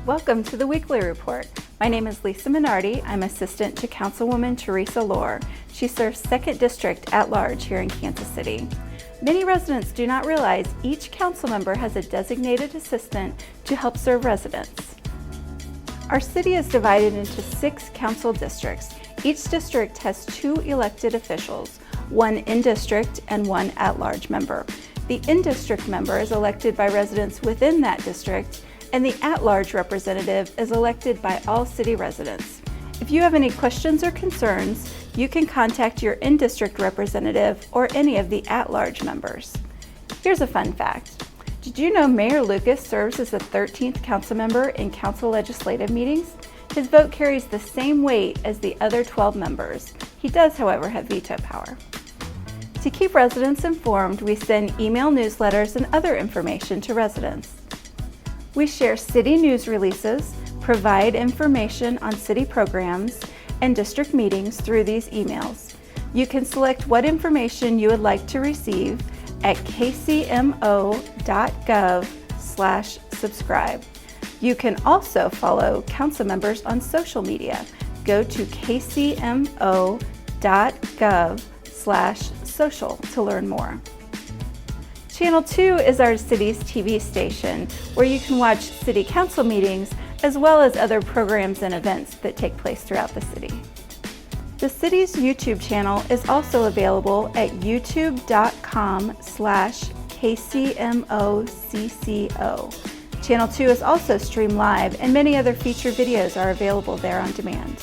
Welcome to the Weekly Report. My name is Lisa Minardi. I'm assistant to Councilwoman Teresa Lohr. She serves 2nd District at large here in Kansas City. Many residents do not realize each council member has a designated assistant to help serve residents. Our city is divided into 6 council districts. Each district has 2 elected officials, one in-district and one at-large member. The in-district member is elected by residents within that district, and the at-large representative is elected by all city residents. If you have any questions or concerns, you can contact your in-district representative or any of the at-large members. Here's a fun fact. Did you know Mayor Lucas serves as the 13th council member in council legislative meetings? His vote carries the same weight as the other 12 members. He does, however, have veto power. To keep residents informed, we send email newsletters and other information to residents. We share city news releases, provide information on city programs and district meetings through these emails. You can select what information you would like to receive at kcmo.gov/subscribe. You can also follow council members on social media. Go to kcmo.gov/social to learn more. Channel 2 is our city's TV station where you can watch city council meetings as well as other programs and events that take place throughout the city. The city's YouTube channel is also available at youtube.com/kcmocco. Channel 2 is also streamed live, and many other feature videos are available there on demand.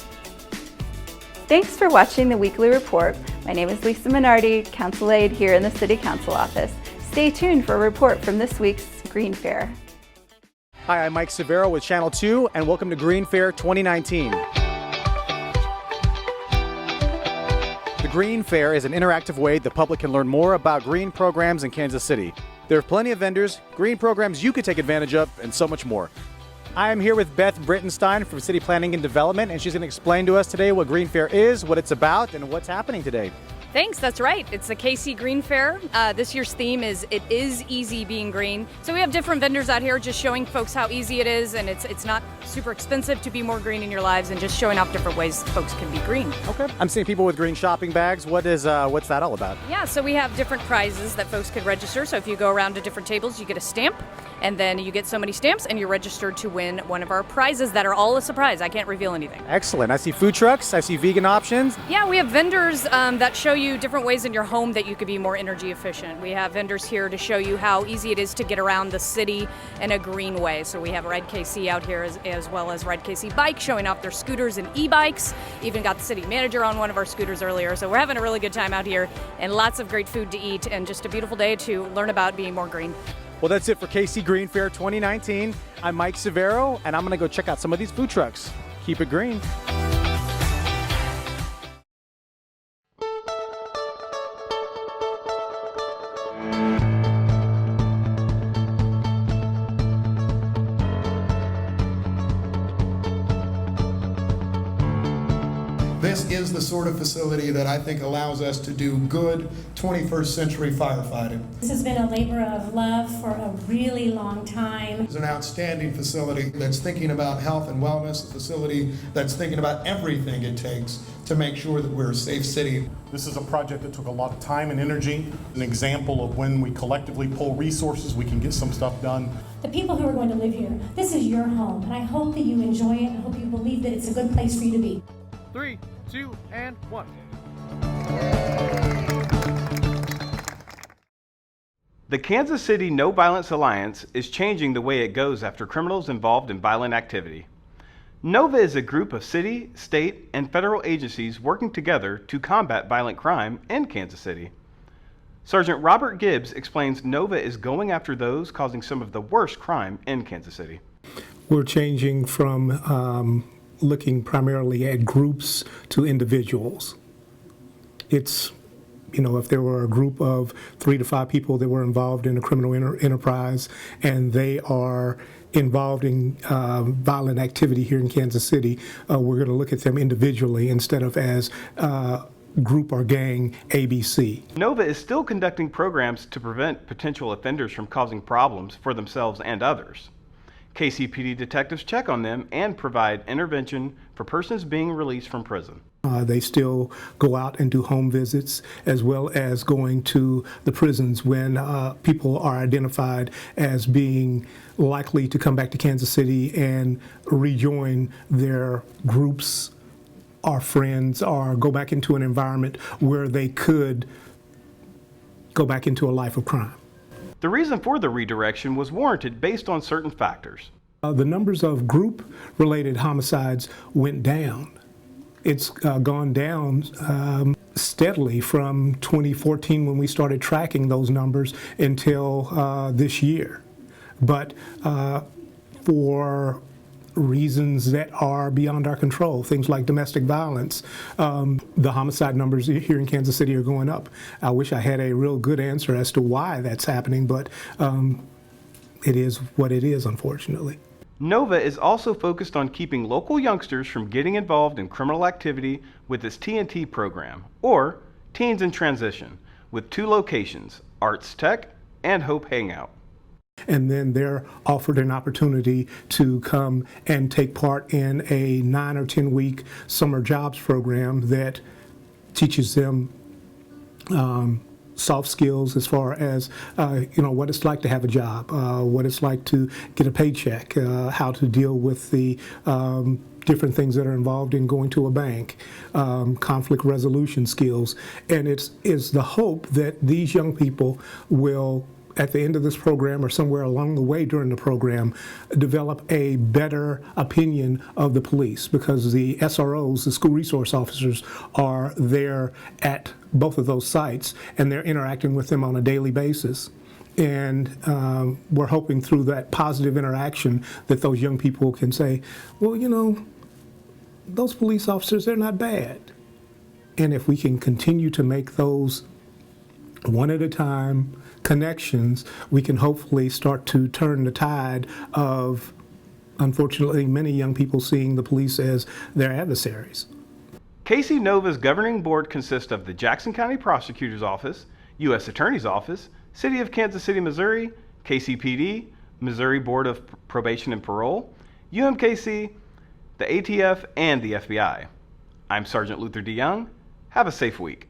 Thanks for watching the Weekly Report. My name is Lisa Minardi, Council Aide here in the City Council office. Stay tuned for a report from this week's Green Fair. Hi, I'm Mike Severo with Channel 2, and welcome to Green Fair 2019. The Green Fair is an interactive way the public can learn more about green programs in Kansas City. There are plenty of vendors, green programs you could take advantage of, and so much more. I am here with Beth Brittenstein from City Planning and Development, and she's going to explain to us today what Green Fair is, what it's about, and what's happening today. Thanks, that's right. It's the KC Green Fair. This year's theme is It Is Easy Being Green. So we have different vendors out here just showing folks how easy it is, and it's not super expensive to be more green in your lives, and just showing off different ways folks can be green. Okay. I'm seeing people with green shopping bags. What's that all about? Yeah, so we have different prizes that folks could register. So if you go around to different tables, you get a stamp, and then you get so many stamps, and you're registered to win one of our prizes that are all a surprise. I can't reveal anything. Excellent. I see food trucks. I see vegan options. Yeah, we have vendors that show you different ways in your home that you could be more energy efficient. We have vendors here to show you how easy it is to get around the city in a green way. So we have Ride KC out here as well as Ride KC Bike showing off their scooters and e-bikes. Even got the city manager on one of our scooters earlier. So we're having a really good time out here, and lots of great food to eat, and just a beautiful day to learn about being more green. Well, that's it for KC Green Fair 2019. I'm Mike Severo, and I'm going to go check out some of these food trucks. Keep it green. This is the sort of facility that I think allows us to do good 21st century firefighting. This has been a labor of love for a really long time. It's an outstanding facility that's thinking about health and wellness, a facility that's thinking about everything it takes to make sure that we're a safe city. This is a project that took a lot of time and energy, an example of when we collectively pull resources, we can get some stuff done. The people who are going to live here, this is your home, and I hope that you enjoy it. I hope you believe that it's a good place for you to be. 3, 2, and 1. The Kansas City No Violence Alliance is changing the way it goes after criminals involved in violent activity. NOVA is a group of city, state, and federal agencies working together to combat violent crime in Kansas City. Sergeant Robert Gibbs explains NOVA is going after those causing some of the worst crime in Kansas City. We're changing from looking primarily at groups to individuals. It's, if there were a group of 3 to 5 people that were involved in a criminal enterprise and they are involved in violent activity here in Kansas City, we're going to look at them individually instead of as group or gang ABC. NOVA is still conducting programs to prevent potential offenders from causing problems for themselves and others. KCPD detectives check on them and provide intervention for persons being released from prison. They still go out and do home visits, as well as going to the prisons when people are identified as being likely to come back to Kansas City and rejoin their groups or friends or go back into an environment where they could go back into a life of crime. The reason for the redirection was warranted based on certain factors. The numbers of group-related homicides went down. It's gone down steadily from 2014 when we started tracking those numbers until this year. But for reasons that are beyond our control, things like domestic violence, the homicide numbers here in Kansas City are going up. I wish I had a real good answer as to why that's happening, but it is what it is, unfortunately. NOVA is also focused on keeping local youngsters from getting involved in criminal activity with its TNT program, or Teens in Transition, with 2 locations, Arts Tech and Hope Hangout. And then they're offered an opportunity to come and take part in a 9 or 10 week summer jobs program that teaches them soft skills as far as what it's like to have a job, what it's like to get a paycheck, how to deal with the different things that are involved in going to a bank, conflict resolution skills. And it's the hope that these young people will, at the end of this program or somewhere along the way during the program, develop a better opinion of the police, because the SROs, the school resource officers, are there at both of those sites and they're interacting with them on a daily basis. And we're hoping through that positive interaction that those young people can say, well, those police officers, they're not bad. And if we can continue to make those one at a time connections, we can hopefully start to turn the tide of, unfortunately, many young people seeing the police as their adversaries. KC Nova's governing board consists of the Jackson County Prosecutor's Office, U.S. Attorney's Office, City of Kansas City, Missouri, KCPD, Missouri Board of Probation and Parole, UMKC, the ATF, and the FBI. I'm Sergeant Luther DeYoung. Have a safe week.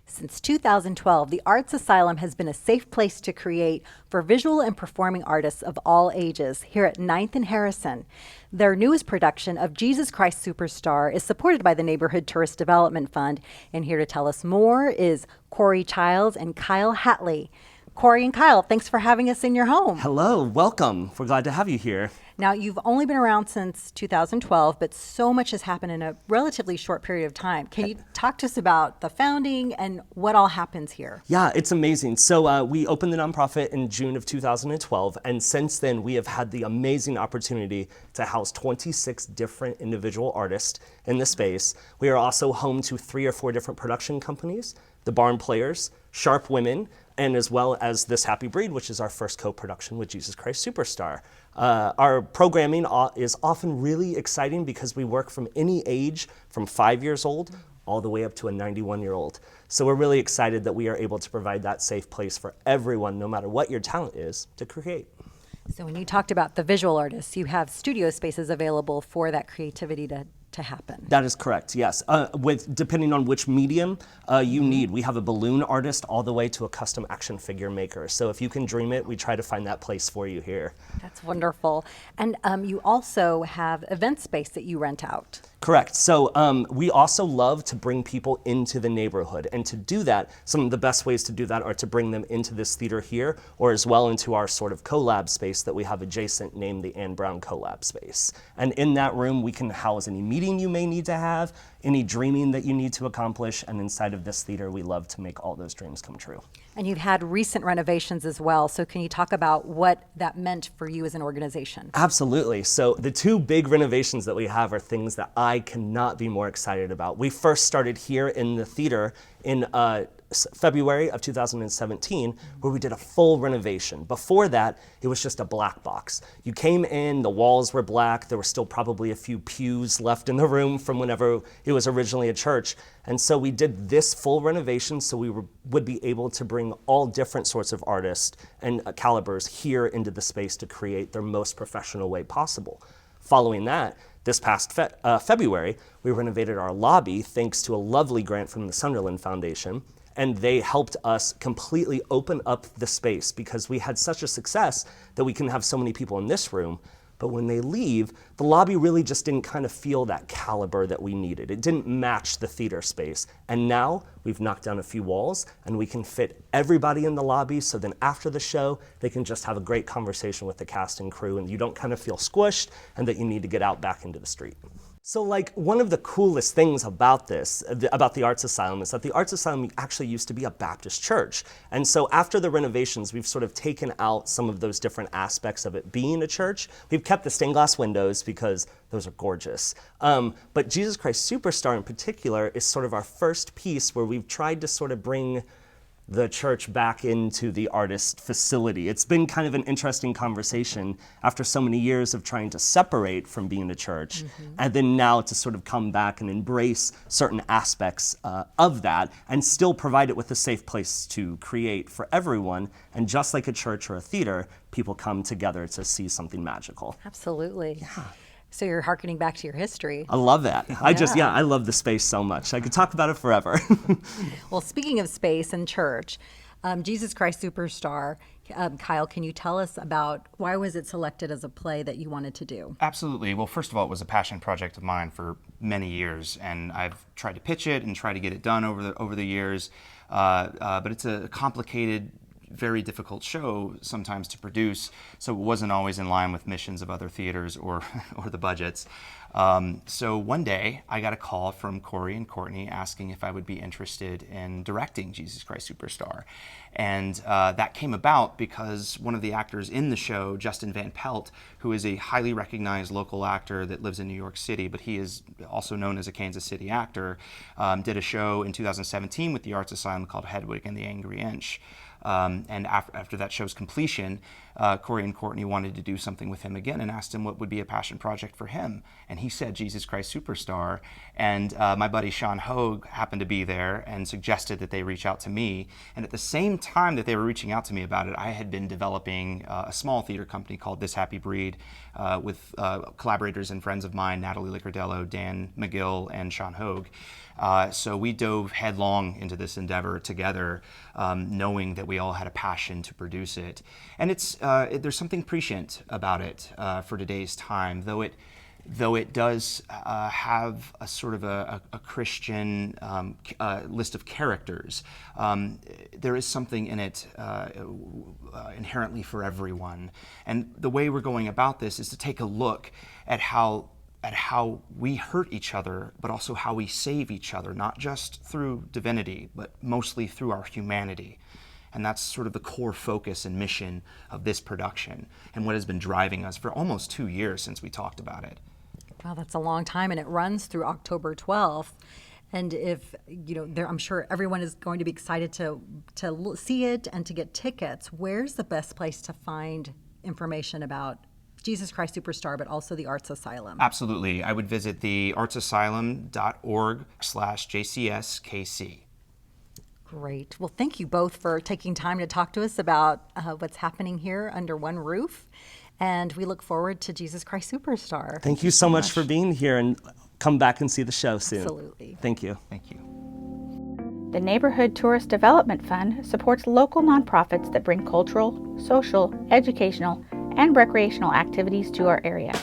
Since 2012, the Arts Asylum has been a safe place to create for visual and performing artists of all ages here at 9th and Harrison. Their newest production of Jesus Christ Superstar is supported by the Neighborhood Tourist Development Fund. And here to tell us more is Corey Childs and Kyle Hatley. Corey and Kyle, thanks for having us in your home. Hello, welcome. We're glad to have you here. Now, you've only been around since 2012, but so much has happened in a relatively short period of time. Can you talk to us about the founding and what all happens here? Yeah, it's amazing. So we opened the nonprofit in June of 2012, and since then we have had the amazing opportunity to house 26 different individual artists in the space. We are also home to 3 or 4 different production companies, the Barn Players, Sharp Women, and as well as This Happy Breed, which is our first co-production with Jesus Christ Superstar. Our programming is often really exciting because we work from any age, from 5 years old all the way up to a 91-year-old. So we're really excited that we are able to provide that safe place for everyone, no matter what your talent is, to create. So when you talked about the visual artists, you have studio spaces available for that creativity to happen. That is correct, yes. Depending on which medium you need. We have a balloon artist all the way to a custom action figure maker. So if you can dream it, we try to find that place for you here. That's wonderful. And you also have event space that you rent out. Correct. So we also love to bring people into the neighborhood. And to do that, some of the best ways to do that are to bring them into this theater here, or as well into our sort of collab space that we have adjacent, named the Ann Brown Collab Space. And in that room, we can house any meeting you may need to have, any dreaming that you need to accomplish. And inside of this theater, we love to make all those dreams come true. And you've had recent renovations as well. So can you talk about what that meant for you as an organization? Absolutely. So the 2 big renovations that we have are things that I cannot be more excited about. We first started here in the theater in February of 2017, where we did a full renovation. Before that, it was just a black box. You came in, the walls were black, there were still probably a few pews left in the room from whenever it was originally a church. And so we did this full renovation so we would be able to bring all different sorts of artists and calibers here into the space to create their most professional way possible. Following that, this past February, we renovated our lobby thanks to a lovely grant from the Sunderland Foundation, and they helped us completely open up the space because we had such a success that we can have so many people in this room. But when they leave, the lobby really just didn't kind of feel that caliber that we needed. It didn't match the theater space. And now we've knocked down a few walls and we can fit everybody in the lobby, so then after the show, they can just have a great conversation with the cast and crew and you don't kind of feel squished and that you need to get out back into the street. So like one of the coolest things about this, about the Arts Asylum, is that the Arts Asylum actually used to be a Baptist church. And so after the renovations, we've sort of taken out some of those different aspects of it being a church. We've kept the stained glass windows because those are gorgeous. But Jesus Christ Superstar in particular is sort of our first piece where we've tried to sort of bring the church back into the artist facility. It's been kind of an interesting conversation after so many years of trying to separate from being a church, and then now to sort of come back and embrace certain aspects of that and still provide it with a safe place to create for everyone. And just like a church or a theater, people come together to see something magical. Absolutely. Yeah. So you're hearkening back to your history. I love that. I love the space so much. I could talk about it forever. Well, speaking of space and church, Jesus Christ Superstar, Kyle, can you tell us about why was it selected as a play that you wanted to do? Absolutely. Well, first of all, it was a passion project of mine for many years, and I've tried to pitch it and try to get it done over the years. But it's a complicated, very difficult show sometimes to produce, so it wasn't always in line with missions of other theaters or the budgets. So one day I got a call from Corey and Courtney asking if I would be interested in directing Jesus Christ Superstar. And that came about because one of the actors in the show, Justin Van Pelt, who is a highly recognized local actor that lives in New York City, but he is also known as a Kansas City actor, did a show in 2017 with the Arts Asylum called Hedwig and the Angry Inch. And after that show's completion, Corey and Courtney wanted to do something with him again and asked him what would be a passion project for him. And he said Jesus Christ Superstar. And my buddy Sean Hogue happened to be there and suggested that they reach out to me. And at the same time that they were reaching out to me about it, I had been developing a small theater company called This Happy Breed with collaborators and friends of mine, Natalie Licardello, Dan McGill, and Sean Hogue. So we dove headlong into this endeavor together, knowing that we all had a passion to produce it. And there's something prescient about it for today's time, though it does have a sort of a Christian list of characters. There is something in it inherently for everyone. And the way we're going about this is to take a look at how we hurt each other, but also how we save each other, not just through divinity, but mostly through our humanity. And that's sort of the core focus and mission of this production and what has been driving us for almost 2 years since we talked about it. Wow, that's a long time, and it runs through October 12th. And if, I'm sure everyone is going to be excited to see it and to get tickets. Where's the best place to find information about Jesus Christ Superstar, but also the Arts Asylum? Absolutely. I would visit the artsasylum.org/JCSKC. Great. Well, thank you both for taking time to talk to us about what's happening here under one roof. And we look forward to Jesus Christ Superstar. Thank you so much for being here, and come back and see the show soon. Absolutely. Thank you. Thank you. The Neighborhood Tourist Development Fund supports local nonprofits that bring cultural, social, educational, and recreational activities to our area.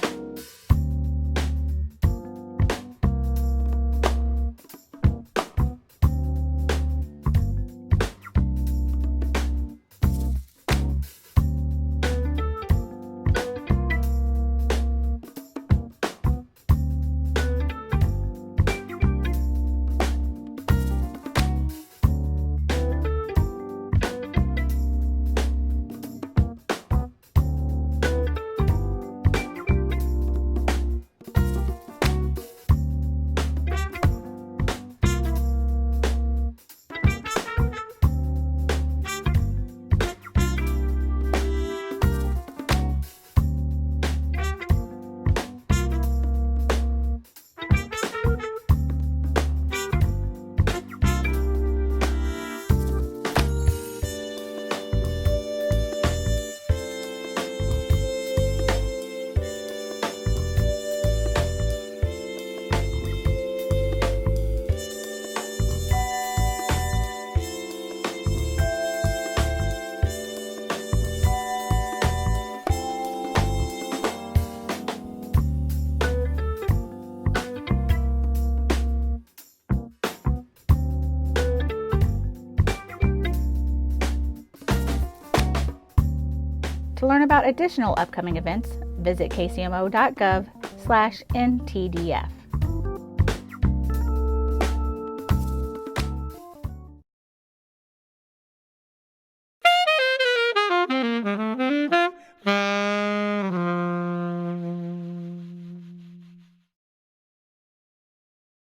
out additional upcoming events, visit kcmo.gov/ntdf.